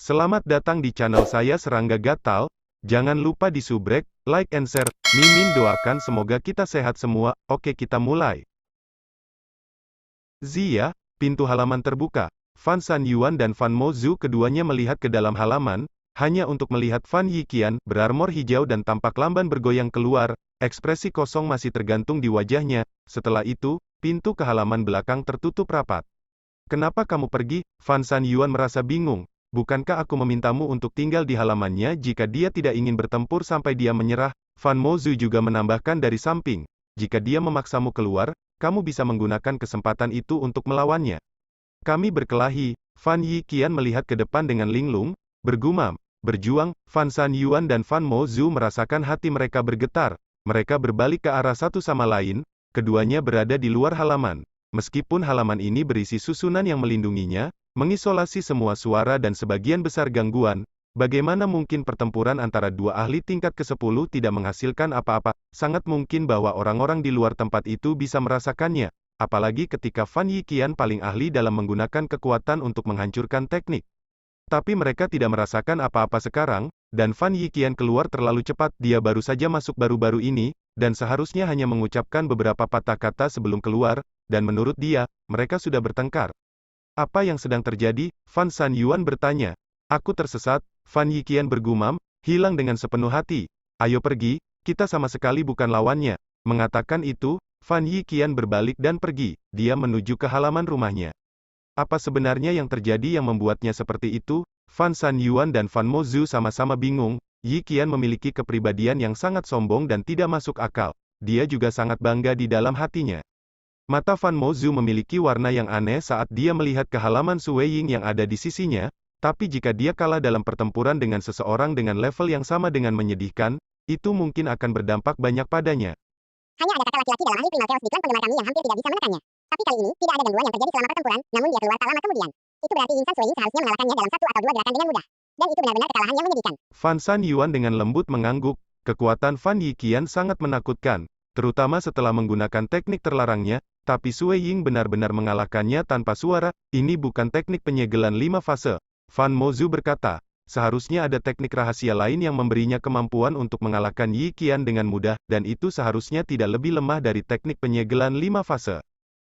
Selamat datang di channel saya Serangga Gatal. Jangan lupa di subrek, like and share. Mimin doakan semoga kita sehat semua. Oke, kita mulai. Zia, pintu halaman terbuka. Fan Sanyuan dan Fan Mozu keduanya melihat ke dalam halaman, hanya untuk melihat Fan Yiqian, berarmor hijau dan tampak lamban bergoyang keluar. Ekspresi kosong masih tergantung di wajahnya. Setelah itu, pintu ke halaman belakang tertutup rapat. Kenapa kamu pergi? Fan Sanyuan merasa bingung. Bukankah aku memintamu untuk tinggal di halamannya jika dia tidak ingin bertempur sampai dia menyerah? Fan Mozu juga menambahkan dari samping. Jika dia memaksamu keluar, kamu bisa menggunakan kesempatan itu untuk melawannya. Kami berkelahi. Fan Yiqian melihat ke depan dengan linglung, bergumam. Berjuang, Fan Sanyuan dan Fan Mozu merasakan hati mereka bergetar. Mereka berbalik ke arah satu sama lain, keduanya berada di luar halaman. Meskipun halaman ini berisi susunan yang melindunginya, mengisolasi semua suara dan sebagian besar gangguan, bagaimana mungkin pertempuran antara dua ahli tingkat ke-10 tidak menghasilkan apa-apa? Sangat mungkin bahwa orang-orang di luar tempat itu bisa merasakannya, apalagi ketika Fan Yiqian paling ahli dalam menggunakan kekuatan untuk menghancurkan teknik. Tapi mereka tidak merasakan apa-apa sekarang, dan Fan Yiqian keluar terlalu cepat. Dia baru saja masuk baru-baru ini, dan seharusnya hanya mengucapkan beberapa patah kata sebelum keluar, dan menurut dia, mereka sudah bertengkar. Apa yang sedang terjadi? Fan Sanyuan bertanya. Aku tersesat, Fan Yiqian bergumam, hilang dengan sepenuh hati. Ayo pergi, kita sama sekali bukan lawannya. Mengatakan itu, Fan Yiqian berbalik dan pergi. Dia menuju ke halaman rumahnya. Apa sebenarnya yang terjadi yang membuatnya seperti itu? Fan Sanyuan dan Fan Mozu sama-sama bingung. Yiqian memiliki kepribadian yang sangat sombong dan tidak masuk akal. Dia juga sangat bangga di dalam hatinya. Mata Fan Mozu memiliki warna yang aneh saat dia melihat ke halaman Sue Ying yang ada di sisinya, tapi jika dia kalah dalam pertempuran dengan seseorang dengan level yang sama dengan menyedihkan, itu mungkin akan berdampak banyak padanya. Hanya ada kakak laki-laki dalam ahli primal chaos di klan penggemar kami yang hampir tidak bisa menekannya. Tapi kali ini, tidak ada gangguan yang terjadi selama pertempuran, namun dia keluar tak lama kemudian. Itu berarti Ying San Sue Ying seharusnya mengalahkannya dalam satu atau dua gerakan dengan mudah. Dan itu benar-benar kekalahan yang menyedihkan. Fan Sanyuan dengan lembut mengangguk. Kekuatan Fan Yiqian sangat menakutkan, terutama setelah menggunakan teknik terlarangnya. Tapi Sue Ying benar-benar mengalahkannya tanpa suara. Ini bukan teknik penyegelan 5 fase. Fan Mozu berkata, seharusnya ada teknik rahasia lain yang memberinya kemampuan untuk mengalahkan Yiqian dengan mudah, dan itu seharusnya tidak lebih lemah dari teknik penyegelan 5 fase.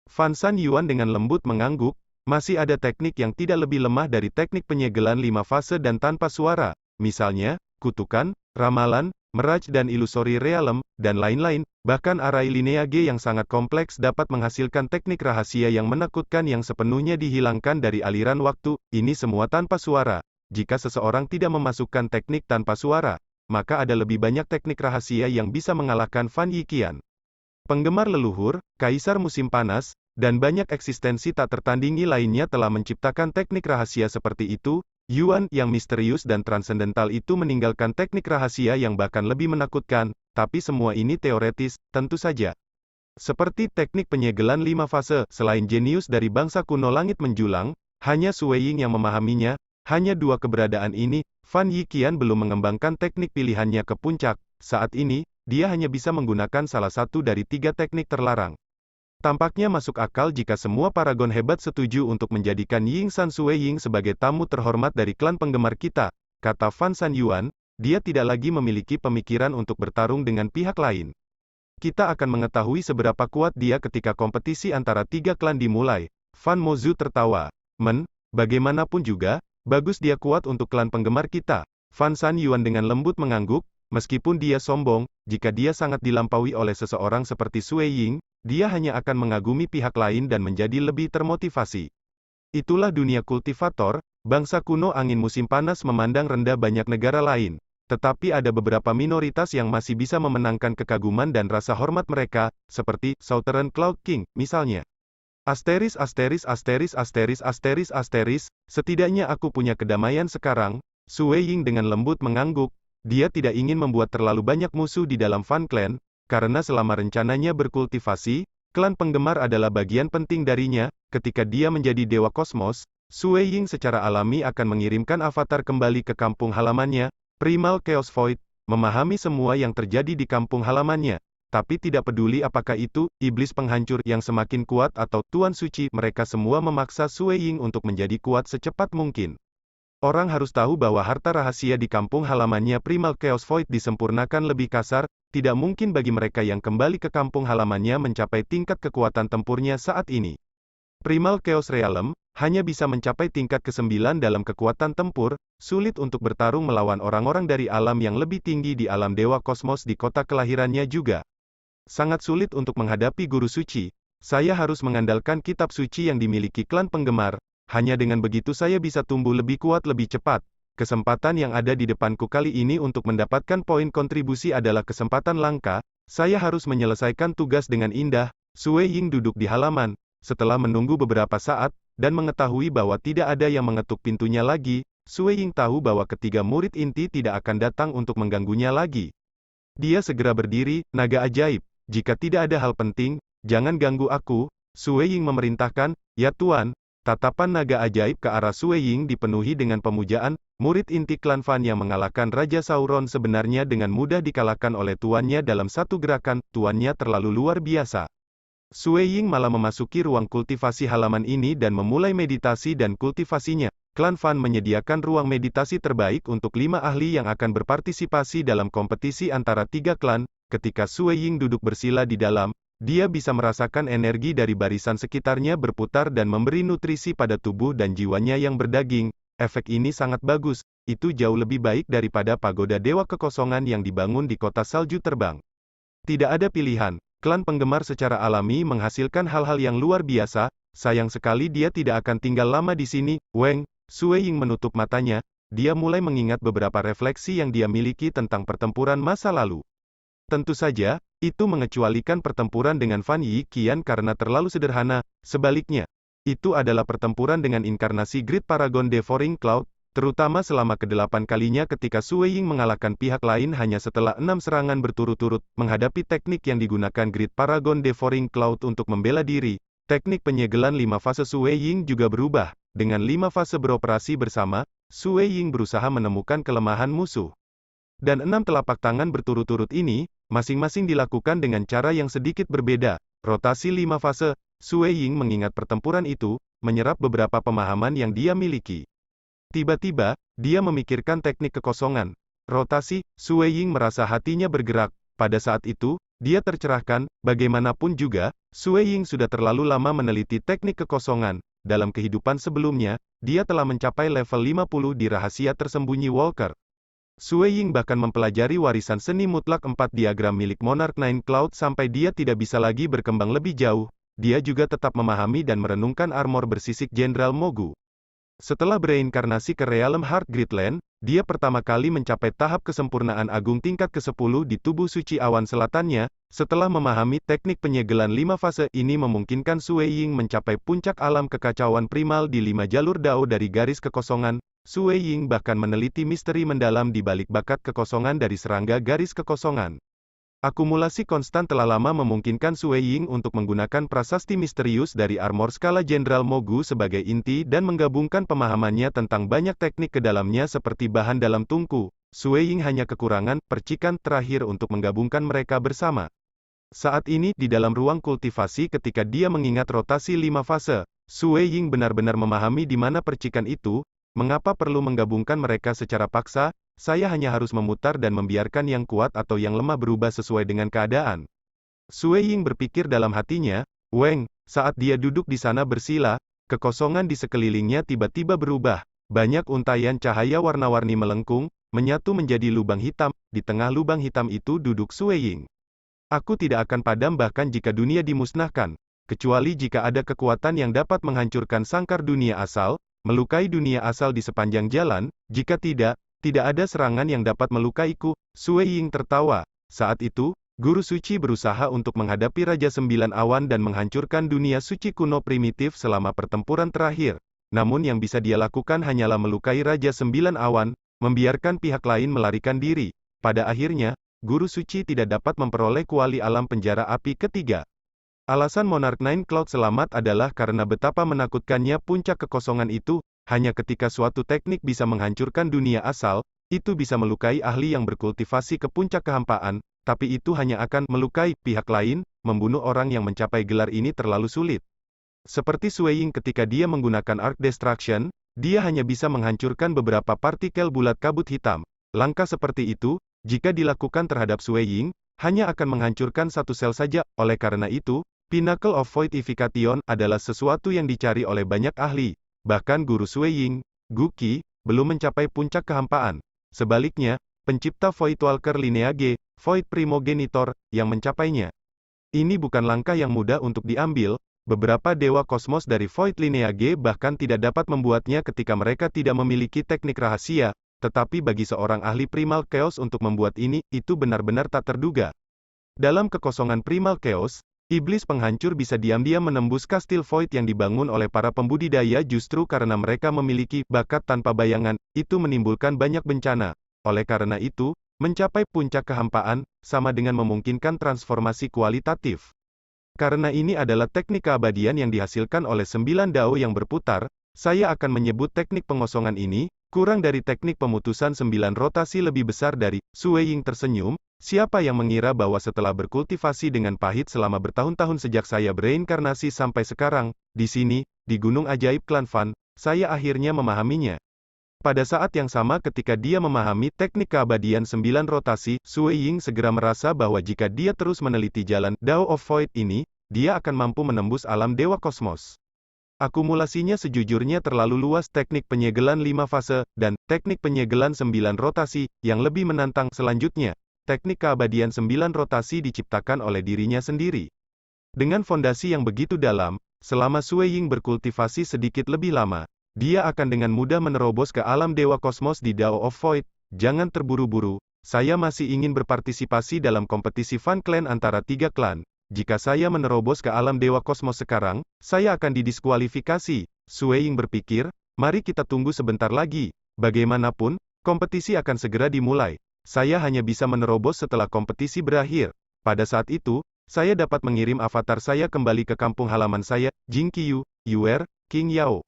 Fan Sanyuan dengan lembut mengangguk, masih ada teknik yang tidak lebih lemah dari teknik penyegelan 5 fase dan tanpa suara, misalnya, kutukan, ramalan, meraj dan ilusori realem, dan lain-lain. Bahkan arai lineage yang sangat kompleks dapat menghasilkan teknik rahasia yang menakutkan yang sepenuhnya dihilangkan dari aliran waktu, ini semua tanpa suara. Jika seseorang tidak memasukkan teknik tanpa suara, maka ada lebih banyak teknik rahasia yang bisa mengalahkan Fan Yiqian. Penggemar leluhur, kaisar musim panas, dan banyak eksistensi tak tertandingi lainnya telah menciptakan teknik rahasia seperti itu. Yuan yang misterius dan transendental itu meninggalkan teknik rahasia yang bahkan lebih menakutkan, tapi semua ini teoretis, tentu saja. Seperti teknik penyegelan 5 fase, selain jenius dari bangsa kuno langit menjulang, hanya Sue Ying yang memahaminya. Hanya dua keberadaan ini, Fan Yiqian belum mengembangkan teknik pilihannya ke puncak. Saat ini, dia hanya bisa menggunakan salah satu dari 3 teknik terlarang. Tampaknya masuk akal jika semua paragon hebat setuju untuk menjadikan Ying San Sue Ying sebagai tamu terhormat dari klan penggemar kita, kata Fan Sanyuan. Dia tidak lagi memiliki pemikiran untuk bertarung dengan pihak lain. Kita akan mengetahui seberapa kuat dia ketika kompetisi antara 3 klan dimulai. Fan Mozu tertawa. Bagaimanapun juga, bagus dia kuat untuk klan penggemar kita. Fan Sanyuan dengan lembut mengangguk, meskipun dia sombong, jika dia sangat dilampaui oleh seseorang seperti Sue Ying, dia hanya akan mengagumi pihak lain dan menjadi lebih termotivasi. Itulah dunia kultivator, bangsa kuno angin musim panas memandang rendah banyak negara lain. Tetapi ada beberapa minoritas yang masih bisa memenangkan kekaguman dan rasa hormat mereka, seperti Southern Cloud King, misalnya. Setidaknya aku punya kedamaian sekarang. Sue Ying dengan lembut mengangguk. Dia tidak ingin membuat terlalu banyak musuh di dalam Fan Clan, karena selama rencananya berkultivasi, klan penggemar adalah bagian penting darinya. Ketika dia menjadi dewa kosmos, Sue Ying secara alami akan mengirimkan avatar kembali ke kampung halamannya, Primal Chaos Void, memahami semua yang terjadi di kampung halamannya. Tapi tidak peduli apakah itu, iblis penghancur yang semakin kuat atau Tuan Suci, mereka semua memaksa Sue Ying untuk menjadi kuat secepat mungkin. Orang harus tahu bahwa harta rahasia di kampung halamannya Primal Chaos Void disempurnakan lebih kasar, tidak mungkin bagi mereka yang kembali ke kampung halamannya mencapai tingkat kekuatan tempurnya saat ini. Primal Chaos Realm hanya bisa mencapai tingkat ke-9 dalam kekuatan tempur, sulit untuk bertarung melawan orang-orang dari alam yang lebih tinggi di alam Dewa Kosmos di kota kelahirannya juga. Sangat sulit untuk menghadapi guru suci. Saya harus mengandalkan kitab suci yang dimiliki klan penggemar. Hanya dengan begitu saya bisa tumbuh lebih kuat lebih cepat. Kesempatan yang ada di depanku kali ini untuk mendapatkan poin kontribusi adalah kesempatan langka. Saya harus menyelesaikan tugas dengan indah. Sue Ying duduk di halaman. Setelah menunggu beberapa saat, dan mengetahui bahwa tidak ada yang mengetuk pintunya lagi, Sue Ying tahu bahwa ketiga murid inti tidak akan datang untuk mengganggunya lagi. Dia segera berdiri, naga ajaib. Jika tidak ada hal penting, jangan ganggu aku. Sue Ying memerintahkan, ya Tuan. Tatapan naga ajaib ke arah Sue Ying dipenuhi dengan pemujaan. Murid inti klan Fan yang mengalahkan Raja Sauron sebenarnya dengan mudah dikalahkan oleh tuannya dalam satu gerakan. Tuannya terlalu luar biasa. Sue Ying malah memasuki ruang kultivasi halaman ini dan memulai meditasi dan kultivasinya. Klan Fan menyediakan ruang meditasi terbaik untuk 5 ahli yang akan berpartisipasi dalam kompetisi antara 3 klan. Ketika Sue Ying duduk bersila di dalam, dia bisa merasakan energi dari barisan sekitarnya berputar dan memberi nutrisi pada tubuh dan jiwanya yang berdaging. Efek ini sangat bagus, itu jauh lebih baik daripada pagoda Dewa Kekosongan yang dibangun di kota salju terbang. Tidak ada pilihan. Klan penggemar secara alami menghasilkan hal-hal yang luar biasa, sayang sekali dia tidak akan tinggal lama di sini. Weng, Sue Ying menutup matanya, dia mulai mengingat beberapa refleksi yang dia miliki tentang pertempuran masa lalu. Tentu saja, itu mengecualikan pertempuran dengan Fan Yi Qian karena terlalu sederhana, sebaliknya. Itu adalah pertempuran dengan inkarnasi Great Paragon Devouring Cloud, terutama selama ke-8 kalinya ketika Sue Ying mengalahkan pihak lain hanya setelah 6 serangan berturut-turut, menghadapi teknik yang digunakan Great Paragon Devouring Cloud untuk membela diri. Teknik penyegelan 5 fase Sue Ying juga berubah. Dengan 5 fase beroperasi bersama, Sue Ying berusaha menemukan kelemahan musuh. Dan 6 telapak tangan berturut-turut ini, masing-masing dilakukan dengan cara yang sedikit berbeda. Rotasi 5 fase, Sue Ying mengingat pertempuran itu, menyerap beberapa pemahaman yang dia miliki. Tiba-tiba, dia memikirkan teknik kekosongan. Rotasi, Sue Ying merasa hatinya bergerak. Pada saat itu, dia tercerahkan. Bagaimanapun juga, Sue Ying sudah terlalu lama meneliti teknik kekosongan. Dalam kehidupan sebelumnya, dia telah mencapai level 50 di rahasia tersembunyi Walker. Sue Ying bahkan mempelajari warisan seni mutlak 4 diagram milik Monarch Nine Cloud sampai dia tidak bisa lagi berkembang lebih jauh. Dia juga tetap memahami dan merenungkan armor bersisik Jenderal Mogu. Setelah bereinkarnasi ke Realm Heart Gridland, dia pertama kali mencapai tahap kesempurnaan agung tingkat ke-10 di tubuh suci awan selatannya. Setelah memahami teknik penyegelan 5 fase ini memungkinkan Sue Ying mencapai puncak alam kekacauan primal di 5 jalur Dao dari garis kekosongan. Sue Ying bahkan meneliti misteri mendalam di balik bakat kekosongan dari serangga garis kekosongan. Akumulasi konstan telah lama memungkinkan Sue Ying untuk menggunakan prasasti misterius dari armor skala Jenderal Mogu sebagai inti dan menggabungkan pemahamannya tentang banyak teknik ke dalamnya seperti bahan dalam tungku. Sue Ying hanya kekurangan percikan terakhir untuk menggabungkan mereka bersama. Saat ini, di dalam ruang kultivasi ketika dia mengingat rotasi 5 fase, Sue Ying benar-benar memahami di mana percikan itu, mengapa perlu menggabungkan mereka secara paksa. Saya hanya harus memutar dan membiarkan yang kuat atau yang lemah berubah sesuai dengan keadaan. Sue Ying berpikir dalam hatinya. Weng, saat dia duduk di sana bersila, kekosongan di sekelilingnya tiba-tiba berubah. Banyak untayan cahaya warna-warni melengkung, menyatu menjadi lubang hitam. Di tengah lubang hitam itu duduk Sue Ying. Aku tidak akan padam bahkan jika dunia dimusnahkan. Kecuali jika ada kekuatan yang dapat menghancurkan sangkar dunia asal, melukai dunia asal di sepanjang jalan. Jika tidak ada serangan yang dapat melukaiku. Sue Ying tertawa. Saat itu, Guru Suci berusaha untuk menghadapi Raja Sembilan Awan dan menghancurkan dunia suci kuno primitif selama pertempuran terakhir. Namun yang bisa dia lakukan hanyalah melukai Raja Sembilan Awan, membiarkan pihak lain melarikan diri. Pada akhirnya, Guru Suci tidak dapat memperoleh kuali alam penjara api ketiga. Alasan Monarch Nine Cloud selamat adalah karena betapa menakutkannya puncak kekosongan itu. Hanya ketika suatu teknik bisa menghancurkan dunia asal, itu bisa melukai ahli yang berkultivasi ke puncak kehampaan, tapi itu hanya akan melukai pihak lain. Membunuh orang yang mencapai gelar ini terlalu sulit. Seperti Sue Ying ketika dia menggunakan Arc Destruction, dia hanya bisa menghancurkan beberapa partikel bulat kabut hitam. Langkah seperti itu, jika dilakukan terhadap Sui Ying, hanya akan menghancurkan satu sel saja. Oleh karena itu, Pinnacle of Voidification adalah sesuatu yang dicari oleh banyak ahli. Bahkan guru Sui Ying, Gu Qi, belum mencapai puncak kehampaan. Sebaliknya, pencipta Voidwalker Lineage, Void Primogenitor, yang mencapainya. Ini bukan langkah yang mudah untuk diambil. Beberapa dewa kosmos dari Void Lineage bahkan tidak dapat membuatnya ketika mereka tidak memiliki teknik rahasia. Tetapi bagi seorang ahli Primal Chaos untuk membuat ini, itu benar-benar tak terduga. Dalam kekosongan Primal Chaos, iblis penghancur bisa diam-diam menembus kastil Void yang dibangun oleh para pembudidaya justru karena mereka memiliki bakat tanpa bayangan, itu menimbulkan banyak bencana. Oleh karena itu, mencapai puncak kehampaan, sama dengan memungkinkan transformasi kualitatif. Karena ini adalah teknik keabadian yang dihasilkan oleh 9 dao yang berputar, saya akan menyebut teknik pengosongan ini, kurang dari teknik pemutusan 9 rotasi lebih besar dari, Sui Ying tersenyum, siapa yang mengira bahwa setelah berkultivasi dengan pahit selama bertahun-tahun sejak saya bereinkarnasi sampai sekarang, di sini, di Gunung Ajaib Klan Fan, saya akhirnya memahaminya. Pada saat yang sama ketika dia memahami teknik keabadian 9 rotasi, Sui Ying segera merasa bahwa jika dia terus meneliti jalan Dao of Void ini, dia akan mampu menembus alam dewa kosmos. Akumulasinya sejujurnya terlalu luas teknik penyegelan 5 fase, dan teknik penyegelan 9 rotasi, yang lebih menantang selanjutnya. Teknik keabadian 9 rotasi diciptakan oleh dirinya sendiri. Dengan fondasi yang begitu dalam, selama Sui Ying berkultivasi sedikit lebih lama, dia akan dengan mudah menerobos ke alam dewa kosmos di Dao of Void. Jangan terburu-buru, saya masih ingin berpartisipasi dalam kompetisi Fan Clan antara 3 klan. Jika saya menerobos ke alam dewa kosmos sekarang, saya akan didiskualifikasi. Sui Ying berpikir, mari kita tunggu sebentar lagi. Bagaimanapun, kompetisi akan segera dimulai. Saya hanya bisa menerobos setelah kompetisi berakhir. Pada saat itu, saya dapat mengirim avatar saya kembali ke kampung halaman saya, Jing Qiyu, Yuer, King Yao.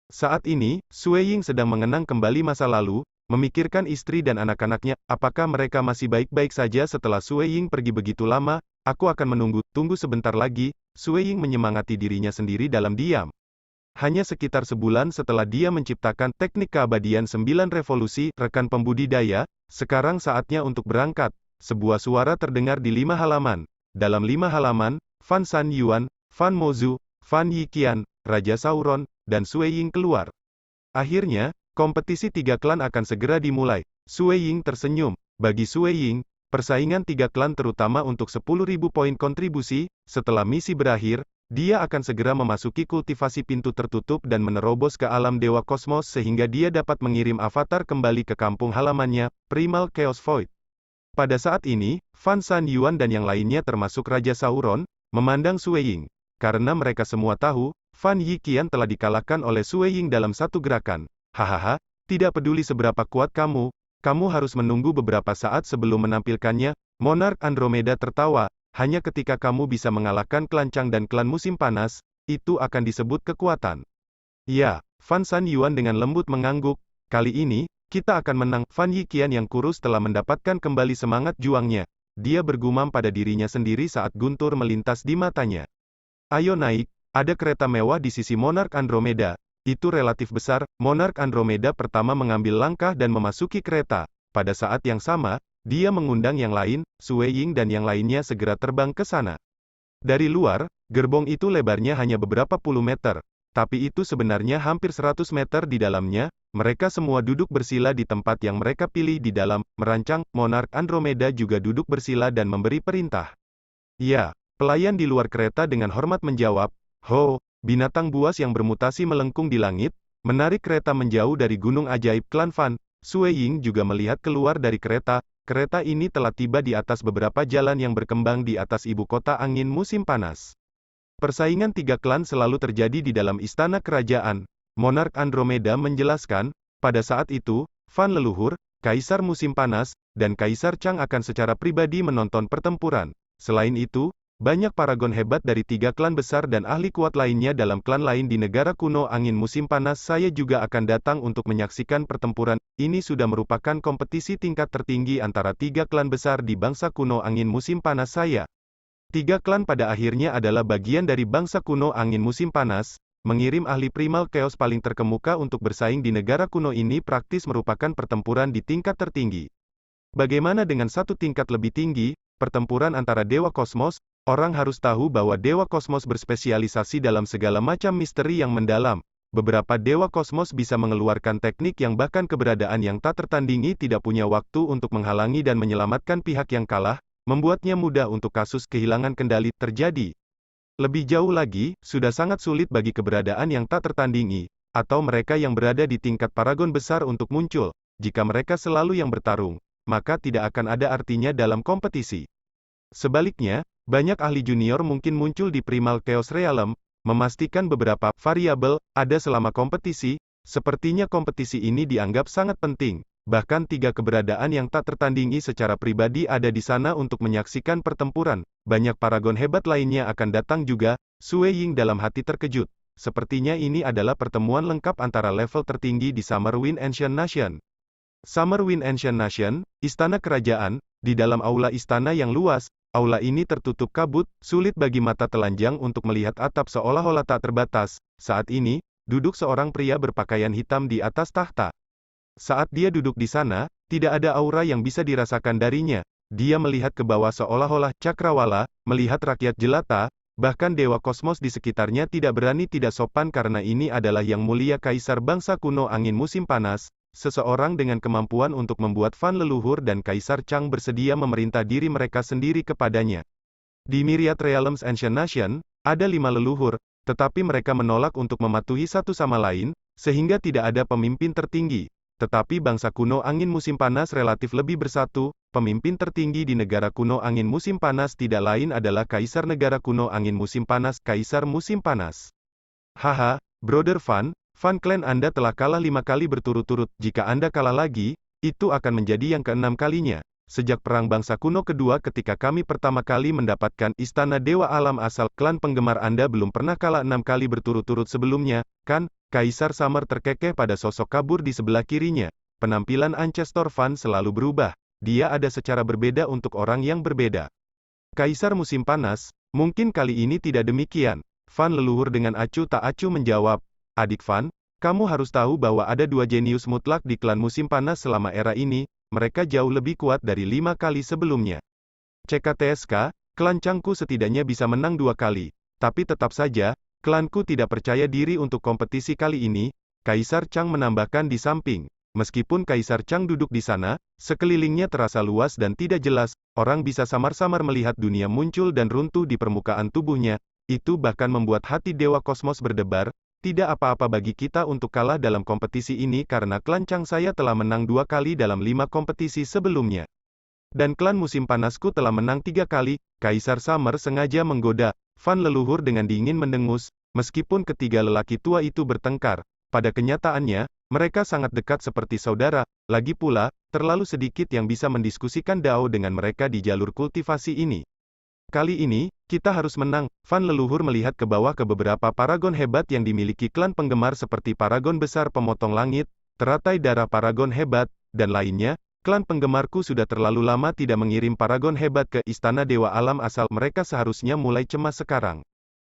Saat ini, Sui Ying sedang mengenang kembali masa lalu, memikirkan istri dan anak-anaknya, apakah mereka masih baik-baik saja setelah Sui Ying pergi begitu lama. Aku akan menunggu, tunggu sebentar lagi, Sui Ying menyemangati dirinya sendiri dalam diam. Hanya sekitar sebulan setelah dia menciptakan teknik keabadian 9 revolusi, rekan pembudidaya, sekarang saatnya untuk berangkat. Sebuah suara terdengar di 5 halaman. Dalam 5 halaman, Fan San Yuan, Fan Mozu, Fan Yiqian, Raja Sauron, dan Sui Ying keluar. Akhirnya, kompetisi 3 klan akan segera dimulai. Sui Ying tersenyum. Bagi Sui Ying, persaingan 3 klan terutama untuk 10.000 poin kontribusi, setelah misi berakhir, dia akan segera memasuki kultivasi pintu tertutup dan menerobos ke alam dewa kosmos sehingga dia dapat mengirim avatar kembali ke kampung halamannya, Primal Chaos Void. Pada saat ini, Fan San Yuan dan yang lainnya termasuk Raja Sauron, memandang Sui Ying. Karena mereka semua tahu, Fan Yiqian telah dikalahkan oleh Sui Ying dalam satu gerakan. Hahaha, tidak peduli seberapa kuat kamu harus menunggu beberapa saat sebelum menampilkannya. Monarch Andromeda tertawa, hanya ketika kamu bisa mengalahkan klan Chang dan klan musim panas, itu akan disebut kekuatan. Ya, Fan San Yuan dengan lembut mengangguk, kali ini, kita akan menang. Fan Yiqian yang kurus telah mendapatkan kembali semangat juangnya. Dia bergumam pada dirinya sendiri saat guntur melintas di matanya. Ayo naik, ada kereta mewah di sisi Monarch Andromeda. Itu relatif besar. Monarch Andromeda pertama mengambil langkah dan memasuki kereta. Pada saat yang sama, dia mengundang yang lain, Sui Ying dan yang lainnya segera terbang ke sana. Dari luar, gerbong itu lebarnya hanya beberapa puluh meter. Tapi itu sebenarnya hampir 100 meter di dalamnya. Mereka semua duduk bersila di tempat yang mereka pilih di dalam, merancang. Monarch Andromeda juga duduk bersila dan memberi perintah. Ya, pelayan di luar kereta dengan hormat menjawab, "Ho." Binatang buas yang bermutasi melengkung di langit, menarik kereta menjauh dari Gunung Ajaib Klan Fan. Sui Ying juga melihat keluar dari kereta. Kereta ini telah tiba di atas beberapa jalan yang berkembang di atas ibu kota angin musim panas. Persaingan 3 klan selalu terjadi di dalam istana kerajaan. Monarch Andromeda menjelaskan, pada saat itu, Fan leluhur, Kaisar musim panas, dan Kaisar Chang akan secara pribadi menonton pertempuran. Selain itu, banyak paragon hebat dari 3 klan besar dan ahli kuat lainnya dalam klan lain di negara kuno angin musim panas. Saya juga akan datang untuk menyaksikan pertempuran. Ini sudah merupakan kompetisi tingkat tertinggi antara 3 klan besar di bangsa kuno angin musim panas saya. 3 klan pada akhirnya adalah bagian dari bangsa kuno angin musim panas. mengirim ahli primal chaos paling terkemuka untuk bersaing di negara kuno ini praktis merupakan pertempuran di tingkat tertinggi. Bagaimana dengan satu tingkat lebih tinggi, pertempuran antara Dewa Kosmos? Orang harus tahu bahwa Dewa Kosmos berspesialisasi dalam segala macam misteri yang mendalam. Beberapa Dewa Kosmos bisa mengeluarkan teknik yang bahkan keberadaan yang tak tertandingi tidak punya waktu untuk menghalangi dan menyelamatkan pihak yang kalah, membuatnya mudah untuk kasus kehilangan kendali terjadi. Lebih jauh lagi, sudah sangat sulit bagi keberadaan yang tak tertandingi, atau mereka yang berada di tingkat paragon besar untuk muncul. Jika mereka selalu yang bertarung, maka tidak akan ada artinya dalam kompetisi. Sebaliknya, banyak ahli junior mungkin muncul di Primal Chaos Realm, memastikan beberapa variabel ada selama kompetisi. Sepertinya kompetisi ini dianggap sangat penting. Bahkan 3 keberadaan yang tak tertandingi secara pribadi ada di sana untuk menyaksikan pertempuran. Banyak paragon hebat lainnya akan datang juga. Sue Ying dalam hati terkejut. Sepertinya ini adalah pertemuan lengkap antara level tertinggi di Summerwind Ancient Nation. Summerwind Ancient Nation, istana kerajaan, di dalam aula istana yang luas. Aula ini tertutup kabut, sulit bagi mata telanjang untuk melihat atap seolah-olah tak terbatas. Saat ini, duduk seorang pria berpakaian hitam di atas tahta. Saat dia duduk di sana, tidak ada aura yang bisa dirasakan darinya. Dia melihat ke bawah seolah-olah cakrawala, melihat rakyat jelata, bahkan dewa kosmos di sekitarnya tidak berani tidak sopan karena ini adalah yang mulia kaisar bangsa kuno angin musim panas. Seseorang dengan kemampuan untuk membuat fan leluhur dan Kaisar Chang bersedia memerintah diri mereka sendiri kepadanya. Di Myriad Realms Ancient Nation, ada 5 leluhur, tetapi mereka menolak untuk mematuhi satu sama lain, sehingga tidak ada pemimpin tertinggi. Tetapi bangsa kuno angin musim panas relatif lebih bersatu, pemimpin tertinggi di negara kuno angin musim panas tidak lain adalah Kaisar negara kuno angin musim panas, Kaisar musim panas. Haha, Brother Fan. Fan klan Anda telah kalah 5 kali berturut-turut. Jika Anda kalah lagi, itu akan menjadi yang ke-6 kalinya. Sejak Perang Bangsa Kuno kedua ketika kami pertama kali mendapatkan Istana Dewa Alam asal, klan penggemar Anda belum pernah kalah 6 kali berturut-turut sebelumnya, kan? Kaisar Summer terkekeh pada sosok kabur di sebelah kirinya. Penampilan Ancestor Fan selalu berubah. Dia ada secara berbeda untuk orang yang berbeda. Kaisar Musim Panas, mungkin kali ini tidak demikian. Fan leluhur dengan acuh tak acuh menjawab. Adik Fan, kamu harus tahu bahwa ada 2 jenius mutlak di klan musim panas selama era ini, mereka jauh lebih kuat dari 5 kali sebelumnya. CKTSK, klan Changku setidaknya bisa menang 2 kali, tapi tetap saja, klanku tidak percaya diri untuk kompetisi kali ini, Kaisar Chang menambahkan di samping. Meskipun Kaisar Chang duduk di sana, sekelilingnya terasa luas dan tidak jelas, orang bisa samar-samar melihat dunia muncul dan runtuh di permukaan tubuhnya, itu bahkan membuat hati Dewa Kosmos berdebar. Tidak apa-apa bagi kita untuk kalah dalam kompetisi ini karena klan Chang saya telah menang 2 kali dalam 5 kompetisi sebelumnya. Dan klan musim panasku telah menang 3 kali, Kaisar Summer sengaja menggoda. Fan leluhur dengan dingin mendengus, meskipun ketiga lelaki tua itu bertengkar. Pada kenyataannya, mereka sangat dekat seperti saudara, lagi pula, terlalu sedikit yang bisa mendiskusikan Dao dengan mereka di jalur kultivasi ini. Kali ini, kita harus menang. Fan leluhur melihat ke bawah ke beberapa paragon hebat yang dimiliki klan penggemar seperti paragon besar pemotong langit, teratai darah paragon hebat, dan lainnya. Klan penggemarku sudah terlalu lama tidak mengirim paragon hebat ke Istana Dewa Alam asal, mereka seharusnya mulai cemas sekarang.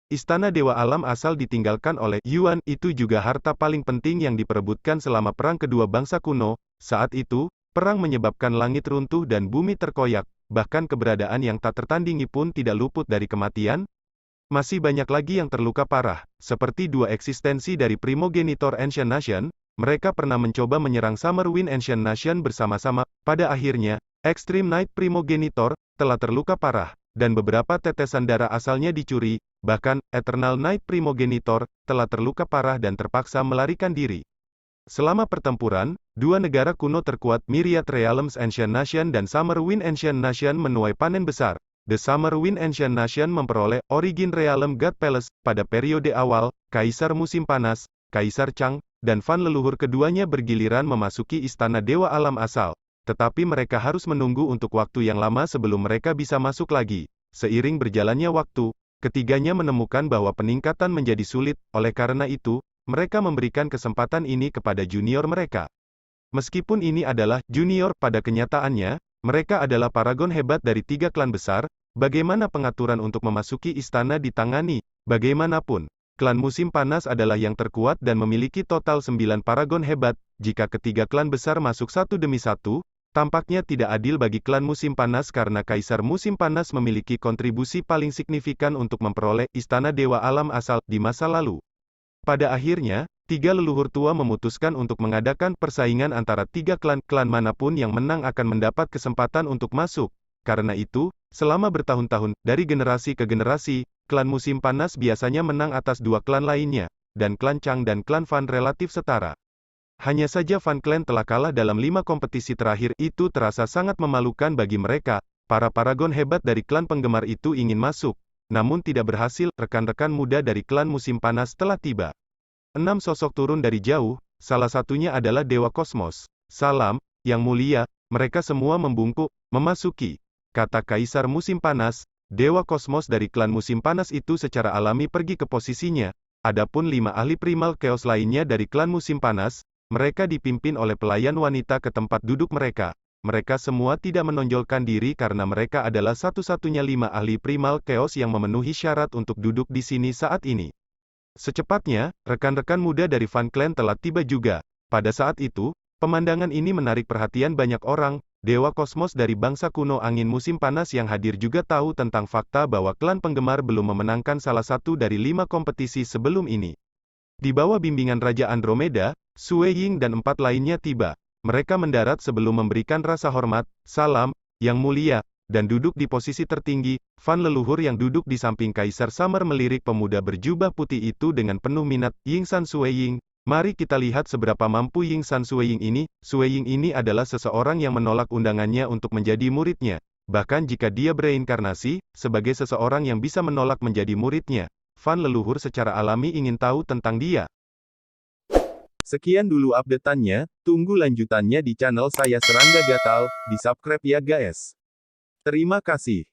Istana Dewa Alam asal ditinggalkan oleh Yuan, itu juga harta paling penting yang diperebutkan selama Perang Kedua Bangsa Kuno. Saat itu, perang menyebabkan langit runtuh dan bumi terkoyak. Bahkan keberadaan yang tak tertandingi pun tidak luput dari kematian. Masih banyak lagi yang terluka parah, seperti 2 eksistensi dari Primogenitor Ancient Nation. Mereka pernah mencoba menyerang Summerwind Ancient Nation bersama-sama. Pada akhirnya, Extreme Night Primogenitor telah terluka parah, dan beberapa tetesan darah asalnya dicuri. Bahkan, Eternal Night Primogenitor telah terluka parah dan terpaksa melarikan diri. Selama pertempuran, 2 negara kuno terkuat Myriad Realms Ancient Nation dan Summerwind Ancient Nation menuai panen besar. The Summerwind Ancient Nation memperoleh Origin Realm God Palace pada periode awal, Kaisar Musim Panas, Kaisar Chang, dan Fan leluhur keduanya bergiliran memasuki Istana Dewa Alam asal. Tetapi mereka harus menunggu untuk waktu yang lama sebelum mereka bisa masuk lagi. Seiring berjalannya waktu, ketiganya menemukan bahwa peningkatan menjadi sulit, oleh karena itu, mereka memberikan kesempatan ini kepada junior mereka. Meskipun ini adalah junior, pada kenyataannya, mereka adalah paragon hebat dari 3 klan besar. Bagaimana pengaturan untuk memasuki istana ditangani? Bagaimanapun, klan musim panas adalah yang terkuat dan memiliki total 9 paragon hebat. Jika ketiga klan besar masuk satu demi satu, tampaknya tidak adil bagi klan musim panas karena Kaisar Musim Panas memiliki kontribusi paling signifikan untuk memperoleh Istana Dewa Alam asal di masa lalu. Pada akhirnya, tiga leluhur tua memutuskan untuk mengadakan persaingan antara tiga klan. Klan manapun yang menang akan mendapat kesempatan untuk masuk. Karena itu, selama bertahun-tahun, dari generasi ke generasi, klan musim panas biasanya menang atas dua klan lainnya, dan klan Chang dan klan Fan relatif setara. Hanya saja Fan Clan telah kalah dalam 5 kompetisi terakhir. Itu terasa sangat memalukan bagi mereka. Para paragon hebat dari klan penggemar itu ingin masuk, namun tidak berhasil. Rekan-rekan muda dari klan musim panas telah tiba. 6 sosok turun dari jauh, salah satunya adalah Dewa Kosmos. Salam, Yang Mulia, mereka semua membungkuk, memasuki. Kata Kaisar Musim Panas, Dewa Kosmos dari klan musim panas itu secara alami pergi ke posisinya. Adapun 5 ahli primal chaos lainnya dari klan musim panas, mereka dipimpin oleh pelayan wanita ke tempat duduk mereka. Mereka semua tidak menonjolkan diri karena mereka adalah satu-satunya 5 ahli primal chaos yang memenuhi syarat untuk duduk di sini saat ini. Secepatnya, rekan-rekan muda dari Fan Clan telah tiba juga. Pada saat itu, pemandangan ini menarik perhatian banyak orang. Dewa Kosmos dari bangsa kuno angin musim panas yang hadir juga tahu tentang fakta bahwa klan penggemar belum memenangkan salah satu dari 5 kompetisi sebelum ini. Di bawah bimbingan Raja Andromeda, Sue Ying dan 4 lainnya tiba. Mereka mendarat sebelum memberikan rasa hormat, salam, Yang Mulia, dan duduk di posisi tertinggi. Fan leluhur yang duduk di samping Kaisar Summer melirik pemuda berjubah putih itu dengan penuh minat. Ying-san Sue Ying, mari kita lihat seberapa mampu Ying-san Sue Ying ini. Sue Ying ini adalah seseorang yang menolak undangannya untuk menjadi muridnya. Bahkan jika dia bereinkarnasi, sebagai seseorang yang bisa menolak menjadi muridnya. Fan leluhur secara alami ingin tahu tentang dia. Sekian dulu update-annya, tunggu lanjutannya di channel saya Serangga Gatal, di subscribe ya guys. Terima kasih.